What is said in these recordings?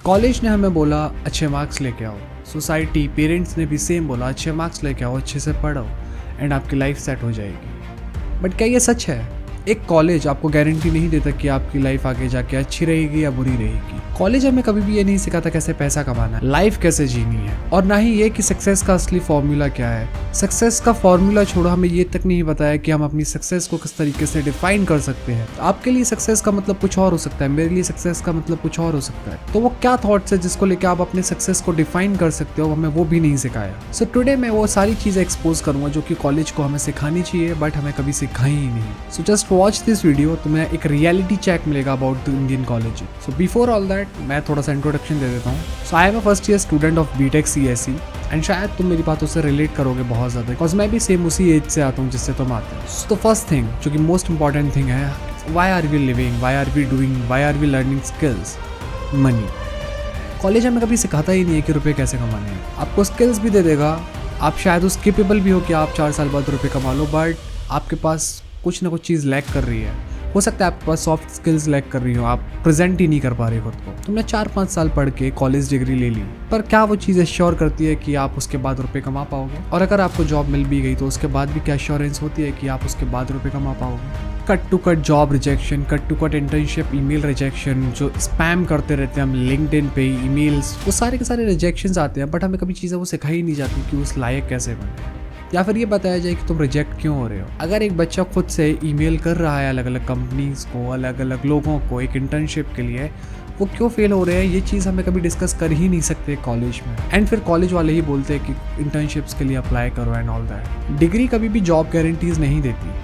College ने हमें बोला अच्छे मार्क्स लेके आओ, सोसाइटी पेरेंट्स ने भी सेम बोला अच्छे मार्क्स लेके आओ, अच्छे से पढ़ो एंड आपकी लाइफ सेट हो जाएगी। बट क्या ये सच है? एक कॉलेज आपको गारंटी नहीं देता कि आपकी लाइफ आगे जाके अच्छी रहेगी या बुरी रहेगी। कॉलेज हमें कभी भी ये नहीं सिखाता कैसे पैसा कमाना है, लाइफ कैसे जीनी है, और ना ही ये कि सक्सेस का असली फॉर्मूला क्या है। सक्सेस का फॉर्मूला छोड़ो, हमें ये तक नहीं बताया कि हम अपनी सक्सेस को किस तरीके से डिफाइन कर सकते हैं। तो आपके लिए सक्सेस का मतलब कुछ और हो सकता है, मेरे लिए सक्सेस का मतलब कुछ और हो सकता है। तो वो क्या थॉट्स है जिसको लेकर आप अपने सक्सेस को डिफाइन कर सकते हो, हमें वो भी नहीं सिखाया। सो टुडे मैं वो सारी चीजें एक्सपोज करूंगा जो कि कॉलेज को हमें सिखानी चाहिए बट हमें कभी सिखाई ही नहीं। So just watch this video, तुम्हें एक रियलिटी चेक मिलेगा about the Indian college. So before all that मैं थोड़ा सा इंट्रोडक्शन दे देता हूँ। So I am a first year student of BTech CSE and शायद तुम मेरी बातों से रिलेट करोगे बहुत ज़्यादा, बिकॉज मैं भी सेम उसी एज से आता हूँ जिससे तुम आते हो। सो द फर्स्ट थिंग जो कि मोस्ट इंपॉर्टेंट थिंग है, why are we living, why are we doing, why are we learning skills? Money. College हमें कभी सिखाता ही नहीं है कि रुपये कैसे कमाने हैं। आपको स्किल्स भी दे देगा, आप शायद उस केपेबल भी हो कि आप 4 साल बाद रुपये कमा लो, बट आपके पास कुछ ना कुछ चीज़ लैक कर रही है। हो सकता है आपके पास सॉफ्ट स्किल्स लैक कर रही हो, आप प्रेजेंट ही नहीं कर पा रहे खुद को। तुमने 4-5 साल पढ़ के कॉलेज डिग्री ले ली, पर क्या वो चीज़ एश्योर करती है कि आप उसके बाद रुपए कमा पाओगे? और अगर आपको जॉब मिल भी गई तो उसके बाद भी क्या एश्योरेंस होती है कि आप उसके बाद रुपए कमा पाओगे? Cut to cut job rejection, cut to cut internship email rejection, जो स्पैम करते रहते हैं हम लिंक्डइन पे ईमेल्स, वो सारे के सारे रिजेक्शंस आते हैं, बट हमें कभी चीज़ें वो सिखाई ही नहीं जाती कि उस लायक कैसे बने, या फिर ये बताया जाए कि तुम रिजेक्ट क्यों हो रहे हो। अगर एक बच्चा खुद से ईमेल कर रहा है अलग अलग कंपनीज को, अलग अलग लोगों को एक इंटर्नशिप के लिए, वो क्यों फेल हो रहे हैं, ये चीज़ हमें कभी डिस्कस कर ही नहीं सकते कॉलेज में। एंड फिर कॉलेज वाले ही बोलते हैं कि इंटर्नशिप्स के लिए अप्लाई करो एंड ऑल दैट। डिग्री कभी भी जॉब गारंटीज नहीं देती।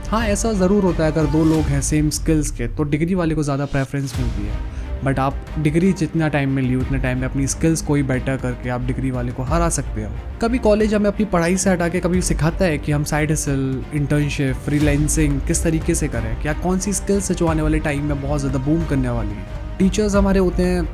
हाँ, ऐसा ज़रूर होता है अगर 2 लोग हैं सेम स्किल्स के तो डिग्री वाले को ज़्यादा प्रेफरेंस मिलती है, बट आप डिग्री जितना टाइम में ली उतने टाइम में अपनी स्किल्स को ही बेटर करके आप डिग्री वाले को हरा सकते हो। कभी कॉलेज हमें अपनी पढ़ाई से हटा के कभी सिखाता है कि हम साइड हसल, इंटर्नशिप, फ्रीलांसिंग किस तरीके से करें, क्या कौन सी स्किल्स है जो आने वाले टाइम में बहुत ज़्यादा बूम करने वाली है। टीचर्स हमारे होते हैं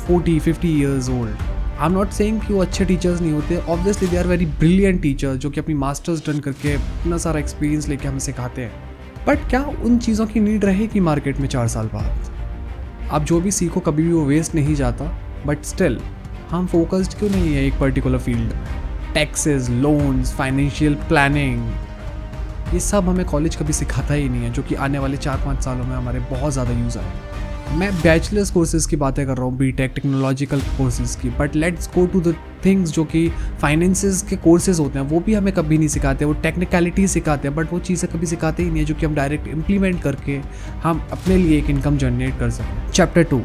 40-50 years old. I am not saying कि वो अच्छे टीचर्स नहीं होते, obviously they are very brilliant teachers जो कि अपनी मास्टर्स डन करके इतना सारा एक्सपीरियंस लेके हमें सिखाते हैं। बट क्या उन चीज़ों की नीड रहेगी मार्केट में 4 साल बाद? आप जो भी सीखो कभी भी वो वेस्ट नहीं जाता, बट स्टिल हम फोकस्ड क्यों नहीं है एक पर्टिकुलर फील्ड में? टैक्सेस, लोन्स, फाइनेंशियल प्लानिंग, ये सब हमें कॉलेज कभी सिखाता ही नहीं है, जो कि आने वाले 4-5 सालों में हमारे बहुत ज़्यादा यूज़ आए। मैं बैचलर्स कोर्सेज़ की बातें कर रहा हूँ, बीटेक टेक्नोलॉजिकल कोर्सेज़ की, but let's go to the things जो कि फाइनेंसेस के कोर्सेज होते हैं, वो भी हमें कभी नहीं सिखाते। वो टेक्निकलिटी सिखाते हैं बट वो चीज़ें कभी सिखाते ही नहीं है जो कि हम डायरेक्ट इम्प्लीमेंट करके हम अपने लिए एक इनकम जनरेट कर सकें। Chapter 2,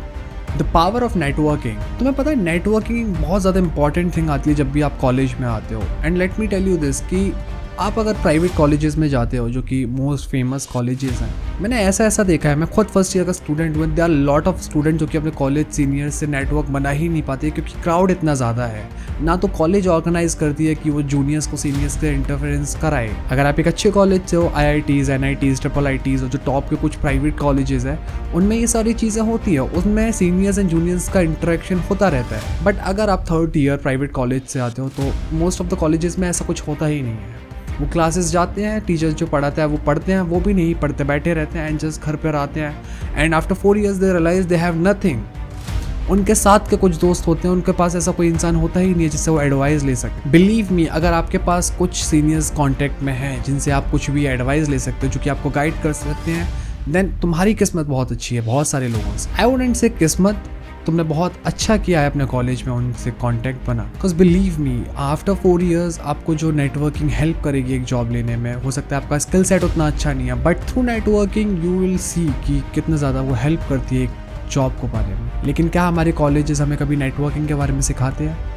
the power of networking. तुम्हें पता है नेटवर्किंग बहुत ज़्यादा इंपॉर्टेंट थिंग आती है जब भी आप कॉलेज में आते हो। And let me tell you this कि आप अगर प्राइवेट कॉलेजेस में जाते हो जो कि मोस्ट फेमस कॉलेजेस हैं, मैंने ऐसा देखा है, मैं खुद फर्स्ट ईयर का स्टूडेंट हूँ, there are lot of student जो कि अपने कॉलेज सीनियर से नेटवर्क बना ही नहीं पाते क्योंकि क्राउड इतना ज़्यादा है। ना तो कॉलेज ऑर्गेनाइज करती है कि वो जूनियर्स को सीनियर्स से इंटरफेरेंस कराए। अगर आप एक अच्छे कॉलेज से हो, IITs, NITs, IIITs और जो टॉप के कुछ प्राइवेट कॉलेजेस हैं, उनमें ये सारी चीज़ें होती है, उसमें सीनियर्स एंड जूनियर्स का इंटरेक्शन होता रहता है। बट अगर आप 3rd ईयर प्राइवेट कॉलेज से आते हो तो मोस्ट ऑफ द कॉलेजेस में ऐसा कुछ होता ही नहीं है। वो क्लासेस जाते हैं, टीचर्स जो पढ़ाता है वो पढ़ते हैं, वो भी नहीं पढ़ते, बैठे रहते हैं एंड जस्ट घर पर आते हैं and after 4 years they realise they have nothing. उनके साथ के कुछ दोस्त होते हैं, उनके पास ऐसा कोई इंसान होता ही नहीं है जिससे वो एडवाइस ले सके। बिलीव मी, अगर आपके पास कुछ सीनियर्स कांटेक्ट में हैं जिनसे आप कुछ भी एडवाइस ले सकते हो, जो कि आपको गाइड कर सकते हैं, देन तुम्हारी किस्मत बहुत अच्छी है बहुत सारे लोगों से। आई वुडंट से किस्मत, तुमने बहुत अच्छा किया है अपने कॉलेज में उनसे कांटेक्ट बना। Because believe me, after 4 years आपको जो नेटवर्किंग हेल्प करेगी एक जॉब लेने में, हो सकता है आपका स्किल सेट उतना अच्छा नहीं है, but through networking you will see कि कितना ज़्यादा वो हेल्प करती है एक जॉब को पाने में। लेकिन क्या हमारे कॉलेजेस हमें कभी नेटवर्किंग के बारे में सिखाते हैं?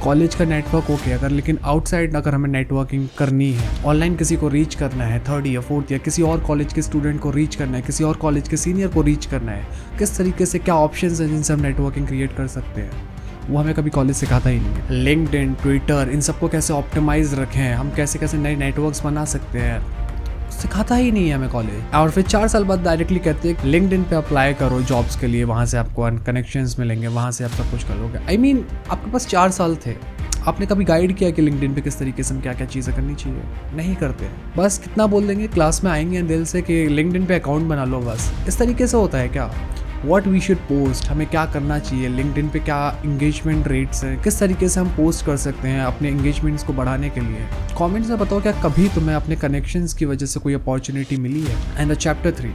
कॉलेज का नेटवर्क ओके अगर, लेकिन आउटसाइड अगर हमें नेटवर्किंग करनी है, ऑनलाइन किसी को रीच करना है, 3rd या 4th या किसी और कॉलेज के स्टूडेंट को रीच करना है, किसी और कॉलेज के सीनियर को रीच करना है, किस तरीके से क्या ऑप्शंस हैं जिनसे हम नेटवर्किंग क्रिएट कर सकते हैं, वो हमें कभी कॉलेज सिखाता ही नहीं है। लिंक्डइन, ट्विटर, इन सबको कैसे ऑप्टिमाइज रखें, हम कैसे कैसे नए नेटवर्क्स बना सकते हैं, सिखाता ही नहीं है हमें कॉलेज। और फिर 4 साल बाद डायरेक्टली कहते हैं लिंक्डइन पे अप्लाई करो जॉब्स के लिए, वहाँ से आपको कनेक्शंस मिलेंगे, वहाँ से आप सब कुछ करोगे। आई मीन आपके पास 4 साल थे, आपने कभी गाइड किया कि लिंक्डइन पे किस तरीके से हम क्या क्या चीज़ें करनी चाहिए? नहीं करते। बस कितना बोल देंगे, क्लास में आएंगे दिल से कि लिंक्डइन पे अकाउंट बना लो, बस इस तरीके से होता है क्या? व्हाट वी शुड पोस्ट, हमें क्या करना चाहिए, लिंक्डइन पे क्या इंगेजमेंट रेट्स हैं, किस तरीके से हम पोस्ट कर सकते हैं अपने इंगेजमेंट्स को बढ़ाने के लिए। कमेंट्स में बताओ क्या कभी तुम्हें अपने कनेक्शंस की वजह से कोई अपॉर्चुनिटी मिली है। And the chapter 3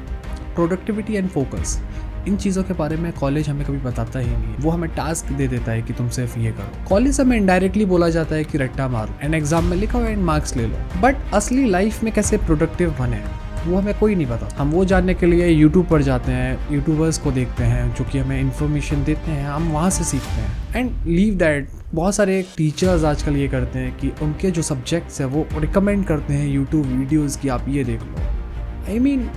productivity and focus, इन चीज़ों के बारे में कॉलेज हमें कभी बताता ही नहीं है। वो हमें टास्क दे देता है कि तुम सिर्फ ये करो। कॉलेज हमें इनडायरेक्टली बोला जाता है कि रट्टा मारो एंड एग्जाम में लिखो एंड मार्क्स ले लो, बट असली लाइफ में कैसे प्रोडक्टिव बने वो हमें कोई नहीं पता। हम वो जानने के लिए यूट्यूब पर जाते हैं, यूट्यूबर्स को देखते हैं जो कि हमें इन्फॉर्मेशन देते हैं, हम वहाँ से सीखते हैं। एंड लीव दैट, बहुत सारे टीचर्स आजकल ये करते हैं कि उनके जो सब्जेक्ट्स हैं वो रिकमेंड करते हैं यूट्यूब वीडियोज़ की, आप ये देख लो। आई मीन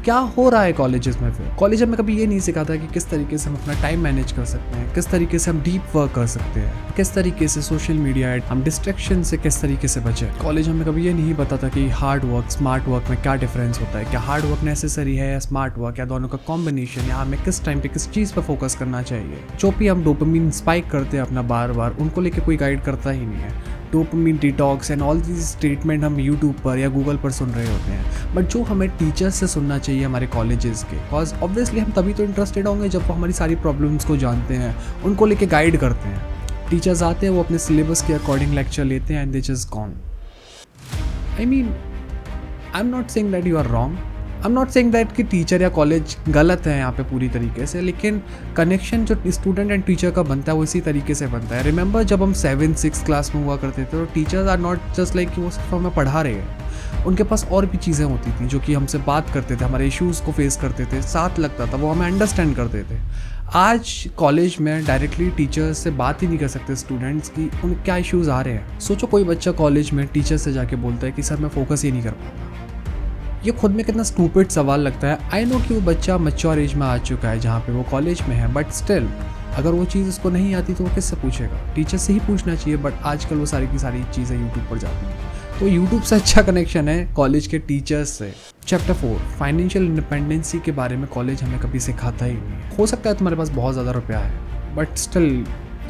क्या हो रहा है कॉलेजेस में। फिर कॉलेज में कभी ये नहीं सिखाता कि किस तरीके से हम अपना टाइम मैनेज कर सकते हैं, किस तरीके से हम डीप वर्क कर सकते हैं, किस तरीके से सोशल मीडिया हम डिस्ट्रैक्शन से किस तरीके से बचें। कॉलेज हमें कभी ये नहीं बताता कि हार्ड वर्क स्मार्ट वर्क में क्या डिफरेंस होता है, क्या हार्ड वर्क नेसेसरी है या स्मार्ट वर्क, या दोनों का कॉम्बिनेशन, या हमें किस टाइम पे किस चीज़ पर फोकस करना चाहिए। जो भी हम डोपामिन स्पाइक करते हैं अपना बार बार, उनको लेके कोई गाइड करता ही नहीं है। Dopamine detox and all these statement हम यूट्यूब पर या गूगल पर सुन रहे होते हैं, बट जो हमें टीचर्स से सुनना चाहिए हमारे कॉलेजेस के, बिकॉज ऑब्वियसली हम तभी तो इंटरेस्टेड होंगे जब वो हमारी सारी प्रॉब्लम्स को जानते हैं, उनको लेके गाइड करते हैं। टीचर्स आते हैं, वो अपने सिलेबस के अकॉर्डिंग लेक्चर लेते हैं and they just gone. I mean I am not saying that you are wrong, I am not saying that कि टीचर या कॉलेज गलत है यहाँ पे पूरी तरीके से, लेकिन कनेक्शन जो स्टूडेंट एंड टीचर का बनता है वो इसी तरीके से बनता है। रिमेंबर जब हम 7-6 क्लास में हुआ करते थे तो teachers are not just like कि वो सिर्फ हमें पढ़ा रहे हैं, उनके पास और भी चीज़ें होती थी जो कि हमसे बात करते थे, हमारे इश्यूज़ को फेस करते थे, साथ लगता था, वो हमें अंडरस्टैंड करते थे। आज कॉलेज में डायरेक्टली टीचर्स से बात ही नहीं कर सकते स्टूडेंट्स की उन क्या इश्यूज़ आ रहे हैं। सोचो कोई बच्चा कॉलेज में टीचर से जाके बोलता है कि सर मैं फोकस ही नहीं कर पाता, ये खुद में कितना स्टूपिड सवाल लगता है। आई नो कि वो बच्चा मैच्योर एज में आ चुका है जहाँ पे वो कॉलेज में है, बट स्टिल अगर वो चीज़ उसको नहीं आती तो वो किससे पूछेगा, टीचर से ही पूछना चाहिए। बट आजकल वो सारी की सारी चीज़ें यूट्यूब पर जाती हैं, तो यूट्यूब से अच्छा कनेक्शन है कॉलेज के टीचर्स से। चैप्टर 4 फाइनेंशियल इंडिपेंडेंसी के बारे में कॉलेज हमें कभी सिखाता ही नहीं। हो सकता है तुम्हारे पास बहुत ज़्यादा रुपया है, but still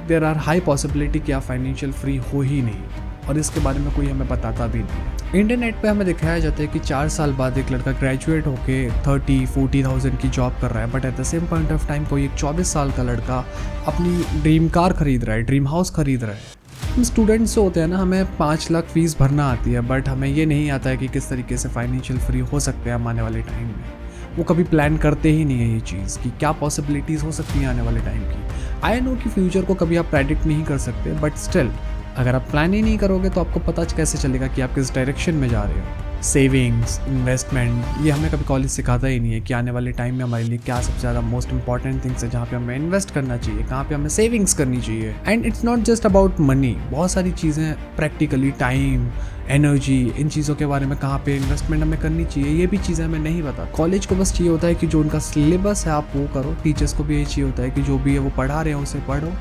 there are high possibility कि आप फाइनेंशियल फ्री हो ही नहीं, और इसके बारे में कोई हमें बताता भी नहीं। इंटरनेट पे हमें दिखाया जाता है कि 4 साल बाद एक लड़का ग्रेजुएट होके 30-40,000 की जॉब कर रहा है, but at the same point of time कोई एक 24 साल का लड़का अपनी ड्रीम कार खरीद रहा है, ड्रीम हाउस खरीद रहा है। हम स्टूडेंट्स जो होते हैं ना, हमें 5 लाख फीस भरना आती है, बट हमें ये नहीं आता है कि किस तरीके से फाइनेंशियल फ्री हो सकते हैं हम आने वाले टाइम में। वो कभी प्लान करते ही नहीं है ये चीज़ कि क्या पॉसिबिलिटीज़ हो सकती हैं आने वाले टाइम की। आई नो कि फ्यूचर को कभी आप प्रेडिक्ट नहीं कर सकते, बट स्टिल अगर आप प्लान ही नहीं करोगे तो आपको पता कैसे चलेगा कि आप किस डायरेक्शन में जा रहे हो। सेविंग्स, इन्वेस्टमेंट, ये हमें कभी कॉलेज सिखाता ही नहीं है कि आने वाले टाइम में हमारे लिए क्या सबसे ज़्यादा मोस्ट इंपॉर्टेंट थिंग्स है, जहाँ पे हमें इन्वेस्ट करना चाहिए, कहाँ पे हमें सेविंग्स करनी चाहिए। And it's not just about money, बहुत सारी चीज़ें प्रैक्टिकली टाइम, एनर्जी, इन चीज़ों के बारे में कहाँ पे इन्वेस्टमेंट हमें करनी चाहिए, ये भी चीज़ें हमें नहीं पता। कॉलेज को बस चाहिए होता है कि जो उनका सिलेबस है आप वो करो, टीचर्स को भी ये चाहिए होता है कि जो भी है वो पढ़ा रहे हैं उसे पढ़ो,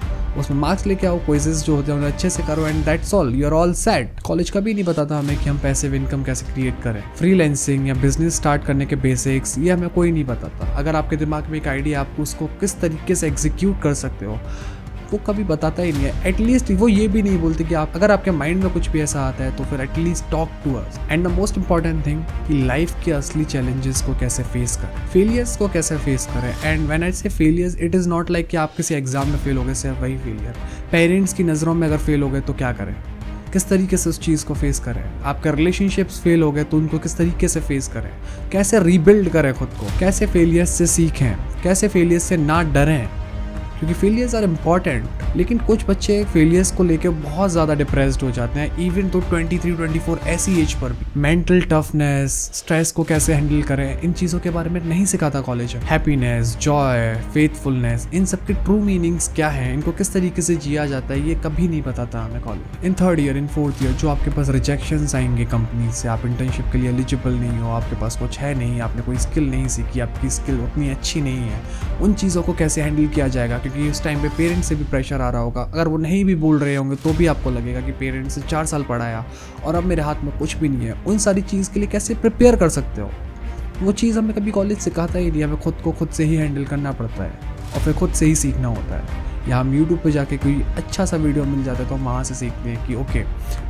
उसमें मार्क्स लेके आओ, क्विज़ेस जो होते हैं उन्हें अच्छे से करो, and that's all, you are all set. College कभी नहीं बताता हमें कि हम पैसिव इनकम कैसे क्रिएट करें, फ्रीलांसिंग या बिजनेस स्टार्ट करने के बेसिक्स, ये हमें कोई नहीं बताता। अगर आपके दिमाग में एक आइडिया, आप उसको किस तरीके से एग्जीक्यूट कर सकते हो, वो कभी बताता ही नहीं है। एटलीस्ट वो ये भी नहीं बोलते कि आप अगर आपके माइंड में कुछ भी ऐसा आता है तो फिर at least talk to us. And the most important thing कि लाइफ के असली चैलेंजेस को कैसे फेस करें, फेलियर्स को कैसे फेस करें। एंड व्हेन आई से failures, it is not like कि आप किसी एग्जाम में फेल हो गए सिर्फ वही फेलियर। पेरेंट्स की नज़रों में अगर फेल हो गए तो क्या करें, किस तरीके से उस चीज़ को फेस करें। आपका रिलेशनशिप्स फेल हो गए तो उनको किस तरीके से फेस करें, कैसे रीबिल्ड करें खुद को, कैसे फेलियर्स से सीखें, कैसे फेलियर्स से ना डरें, क्योंकि फेलियर्स आर इम्पॉर्टेंट। लेकिन कुछ बच्चे फेलियर्स को लेकर बहुत ज़्यादा डिप्रेस्ड हो जाते हैं, इवन तो 23-24 ऐसी एज पर भी। मेंटल टफनेस, स्ट्रेस को कैसे हैंडल करें, इन चीज़ों के बारे में नहीं सिखाता कॉलेज। हैप्पीनेस, जॉय, फेथफुलनेस, इन सब के ट्रू मीनिंग्स क्या हैं, इनको किस तरीके से जिया जाता है, ये कभी नहीं बताता हमें कॉलेज। इन 3rd ईयर, इन 4th ईयर जो आपके पास रिजेक्शंस आएंगे कंपनी से, आप इंटर्नशिप के लिए एलिजिबल नहीं हो, आपके पास कुछ है नहीं, आपने कोई स्किल नहीं सीखी, आपकी स्किल उतनी अच्छी नहीं है, उन चीज़ों को कैसे हैंडल किया जाएगा। क्योंकि उस टाइम पे पेरेंट्स से भी प्रेशर आ रहा होगा, अगर वो नहीं भी बोल रहे होंगे तो भी आपको लगेगा कि पेरेंट्स से 4 साल पढ़ाया और अब मेरे हाथ में कुछ भी नहीं है। उन सारी चीज़ के लिए कैसे प्रिपेयर कर सकते हो, वो चीज़ हमें कभी कॉलेज सिखाता ही नहीं। हमें खुद को खुद से ही हैंडल करना पड़ता है और फिर खुद से ही सीखना होता है। या हम यूट्यूब पे जाके कोई अच्छा सा वीडियो मिल जाता है तो हम वहाँ से सीखते हैं कि okay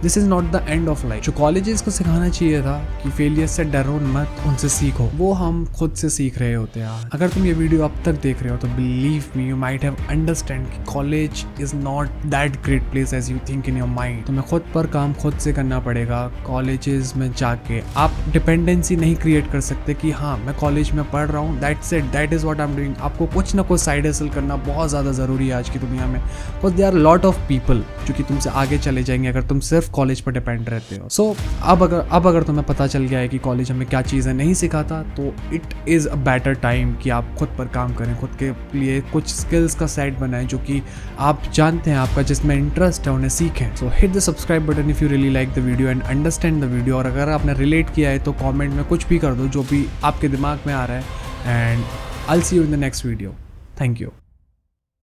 this is not the end of life. जो कॉलेजेस को सिखाना चाहिए था कि फेलियर से डरो मत, उनसे सीखो, वो हम खुद से सीख रहे होते हैं। अगर तुम ये वीडियो अब तक देख रहे हो तो believe me you might have understand कि college is not that great place as you think in your mind. तुम्हें खुद पर काम खुद से करना पड़ेगा। कॉलेजेस में जाके आप डिपेंडेंसी नहीं क्रिएट कर सकते कि हाँ मैं कॉलेज में पढ़ रहा हूँ, that's it, that is what I am doing. आपको कुछ ना कुछ साइड हसल करना बहुत ज़्यादा ज़रूरी है आज की दुनिया में, because they are lot of people जो कि तुमसे आगे चले जाएंगे अगर तुम सिर्फ कॉलेज पर डिपेंड रहते हो। सो अब अगर तुम्हें पता चल गया है कि कॉलेज हमें क्या चीज़ें नहीं सिखाता, तो it is a better time कि आप खुद पर काम करें, खुद के लिए कुछ स्किल्स का सेट बनाएं जो कि आप जानते हैं आपका जिसमें इंटरेस्ट है उन्हें सीखें। सो hit the subscribe button if you really like the video and understand the video. और अगर आपने रिलेट किया है तो कॉमेंट में कुछ भी कर दो जो भी आपके दिमाग में आ रहा है, and I will see you in the next video. Thank you.